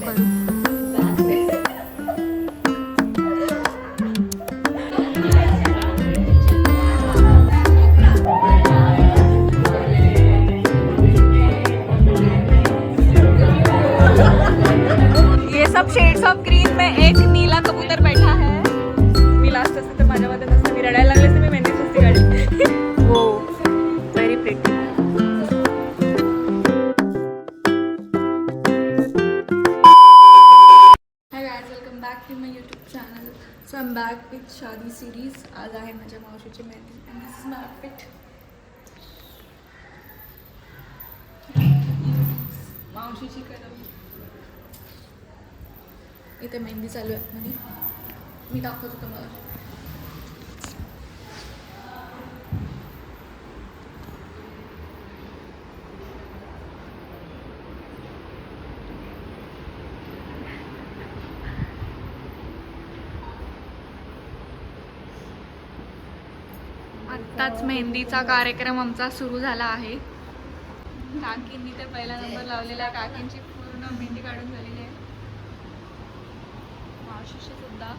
करू. ये सब shades of green में एक नीला कबूतर बैठा है. मी लास्ट असते तर माझ्या मध्ये नसतं, मी रडायला लागले असते, मी मेहंदी सुस्ती काढली. हो, very pretty. Hi guys, welcome back to my YouTube channel. So I am back with shaadi series. आज आहे माझ्या मावशीची mehndi and this is my outfit. मावशीची कलम इथे मेहंदी चालू आहे म्हणजे मी दाखवतो तुम्हाला. आत्ताच मेहंदीचा कार्यक्रम आमचा सुरू झाला आहे. काकींनी ते पहिला नंबर लावलेला आहे. काकींची पूर्ण मेहंदी काढून झालेली आहे. मावशीशी सुद्धा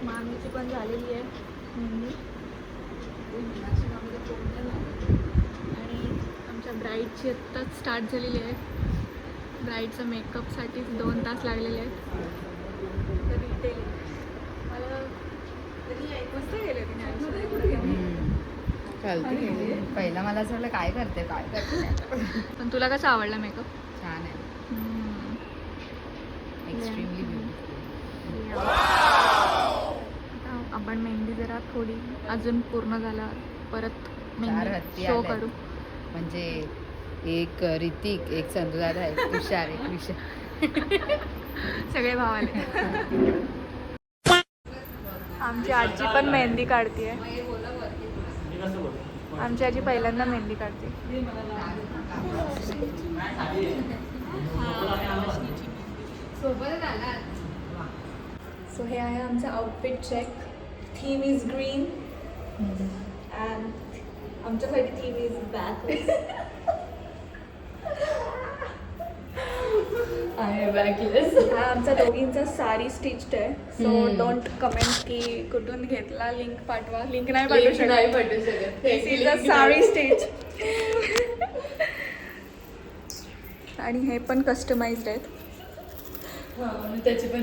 मामीची पण झालेली आहे मेहंदी. आणि आमच्या ब्राईडची आत्ताच स्टार्ट झालेली आहे. ब्राईडचं मेकअपसाठीच 2 तास लागलेले आहेत. तरी ते मला मस्त गेले चालते. पहिला मला असं वाटलं काय करते पण तुला कसा आवडला मेकअप? छान आहे. Extremely beautiful. आता आपण मेहंदी जरा थोडी अजून पूर्ण झाला परत मेहंदी शो करू. म्हणजे एक ऋतिक, एक संतुदादा, एक तुषार, एक विषय, सगळे भाव आले. आमची आजी पण मेहंदी काढते. आमची आजी पहिल्यांदा मेहंदी काढते. सो हे आहे आमचं outfit check. Theme is green and आमच्यासाठी थीम इज बॅकलेस. हा आमचा दोघींचा साडी स्टिच्ड आहे. सो डोंट कमेंट की कुठून घेतला. लिंक पाठवा. लिंक नाही पाठवू शकत. This is a sari stitch. आणि हे पण कस्टमाइज्ड आहेत. त्याची पण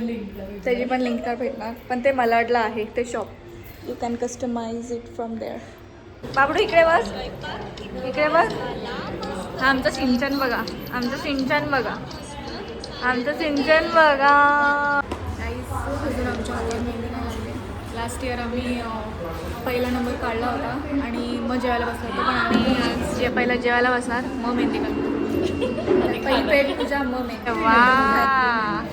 लिंक नाही भेटणार. पण ते मलाडला आहे ते shop. You can customize it from there. बाबडू इकडे बस. इकडे बस. हा आमचं सिंचन बघा. आमचं सिंचन बघा. अजून आमच्या हातात मेहंदी नाही लागली. लास्ट इयर आम्ही पहिला नंबर काढला होता आणि मग जेवायला बसलो होतो. पण आम्ही आज पहिला जेवायला बसणार मग मेहंदी काढतो. पहिली पेट पूजा मग मेहंदी. वा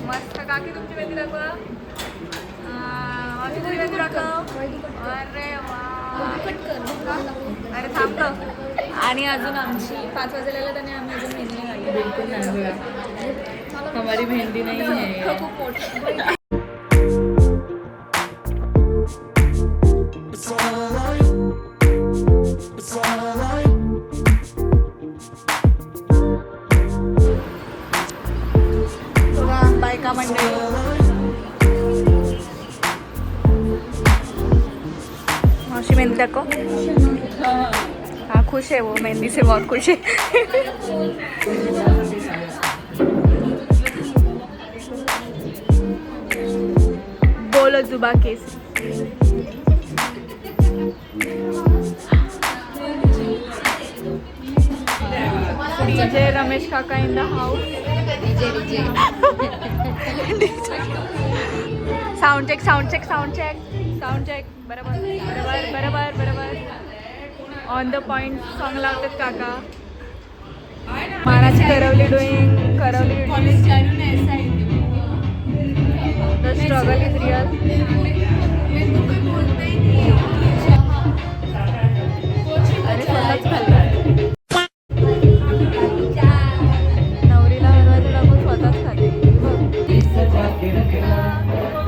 मस्त. काकी तुमची मेहंदी दाखवा. तुझी मेहंदी दाखव. अरे वा. अरे थांबतो. आणि अजून आमची 5 वाजलेला त्याने आम्ही अजून मेहंदी नाही काढली. बिलकुल नाही. हमारी मेहंदी नहीं है. खूप मोठी. बायका मंडळी मावशी मेहंदी दाखव. हाँ खुश है वो मेहंदी से बहुत खुश है. बोलो जुबा केस. DJ Ramesh Kaka in the house. Sound check. बरोबर. ऑन द पॉइंट सॉन्ग लावतात काका. मानाची करवली doing. The struggle is real. अरे स्वतःच खाल्ला. नवरीला हलवायचं टाकून स्वतःच खाल्ली.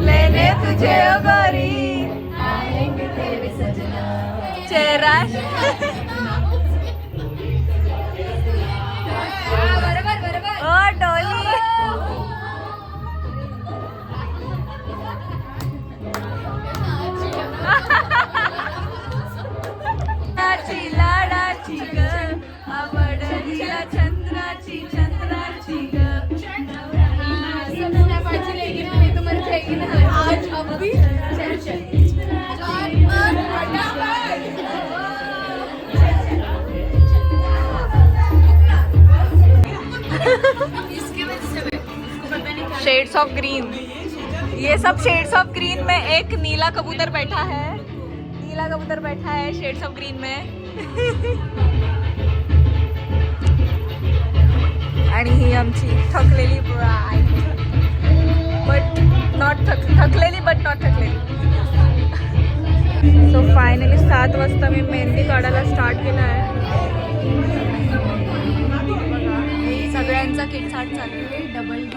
लेने तुझे गोरी चेहरा शेड्स ऑफ ग्रीन, ये सब शेड्स ऑफ ग्रीन में एक नीला कबूतर बैठा है, नीला कबूतर बैठा है शेड्स ऑफ ग्रीन में. आणि ही आमची थकलेली ब्राईड, बट नॉट थकलेली बट नॉट थकलेली. सो फायनली 7 वाजता मी मेहंदी काढायला स्टार्ट केला आहे. सगळ्यांचा किटसाट चालू आहे. डबल डी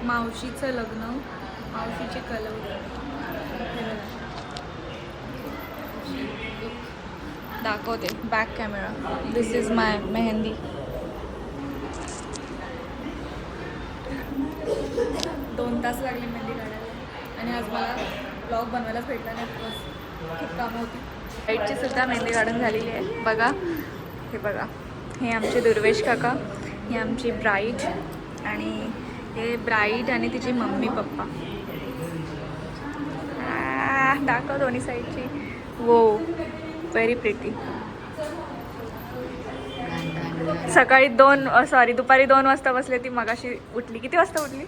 मावशीचं लग्न, मावशीचे कलर दाखवते. Back camera. दिस इज माय मेहंदी. दोन तास लागले मेहंदी काढायला आणि आज मला ब्लॉग बनवायलाच भेटला नाही. खूप कामं होती. राईटची सुद्धा मेहंदी काढून झालेली आहे. बघा, हे बघा, हे आमचे दुर्वेश काका, ही आमची ब्राईड आणि हे ब्राईड आणि तिची मम्मी पप्पा. दाखव दोन्ही साईडची. वो व्हेरी प्रिटी. सकाळी दुपारी 2 वाजता बसले ती. मगाशी उठली. किती वाजता उठली?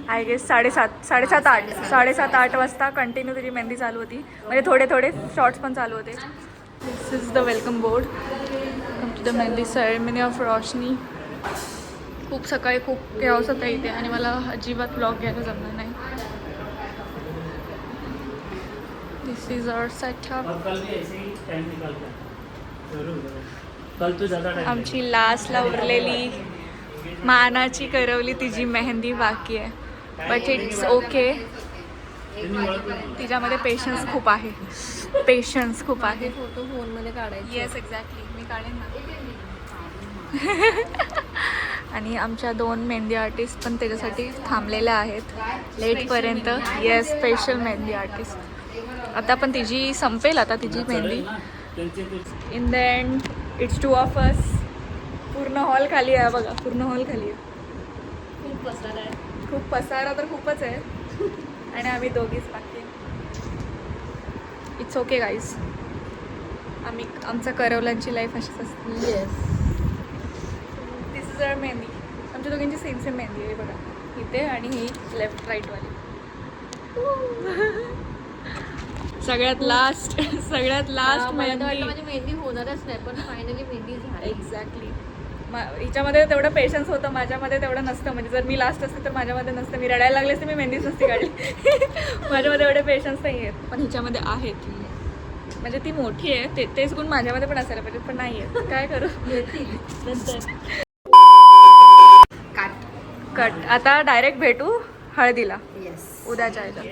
आय गेस 7:30-8 वाजता कंटिन्यू तिची मेहंदी चालू होती. म्हणजे थोडे थोडे शॉर्ट्स पण चालू होते. This is the welcome board. Come to the mehndi ceremony of Roshni. खूप सकाळी खूप केऑस होता इथे आणि मला अजिबात ब्लॉग घ्यायला जमणार नाही. दिस इज आवर सेटअप. आमची लास्टला उरलेली मानाची करवली तिची मेहंदी बाकी आहे. But it's okay. तिच्यामध्ये पेशन्स खूप आहे. पेशन्स खूप आहे. फोटो फोनमध्ये काढायचे. Yes exactly. मी काढेन ना. आणि आमच्या 2 मेहंदी आर्टिस्ट पण त्याच्यासाठी थांबलेल्या आहेत लेटपर्यंत. Yes, special mehndi artist. आता पण तिची संपेल आता तिची mehndi. In the end it's 2 of us. पूर्ण हॉल खाली आहे बघा. पूर्ण हॉल खाली आहे. खूप पसारा आहे. खूप पसारा तर खूपच आहे. आणि आम्ही दोघीच बाकी. It's okay guys. आमचा करवलांची लाईफ अशीच असते. येस. दिस इज आवर मेहंदी. आमच्या दोघींची सेम मेहंदी आहे बघा. इथे आणि ही लेफ्ट राईटवाली. सगळ्यात लास्ट मेहंदी. माझी मेहंदी होणारच नाही पण फायनली मेहंदी झाली. एक्झॅक्टली. हिच्यामध्ये तेवढं पेशन्स होतं, माझ्यामध्ये तेवढं नसतं. म्हणजे जर मी लास्ट असते तर माझ्यामध्ये नसतं. मी रडायला लागले असते, मी मेहंदीच नसती काढली. माझ्यामध्ये एवढे पेशन्स नाही आहेत पण हिच्यामध्ये आहेत. म्हणजे ती मोठी आहे. तेच गुण माझ्यामध्ये पण असायला पाहिजे पण नाही आहेत. काय करू. कट. आता डायरेक्ट भेटू हळदीला. येस. उद्याच्या ह्याच्यात.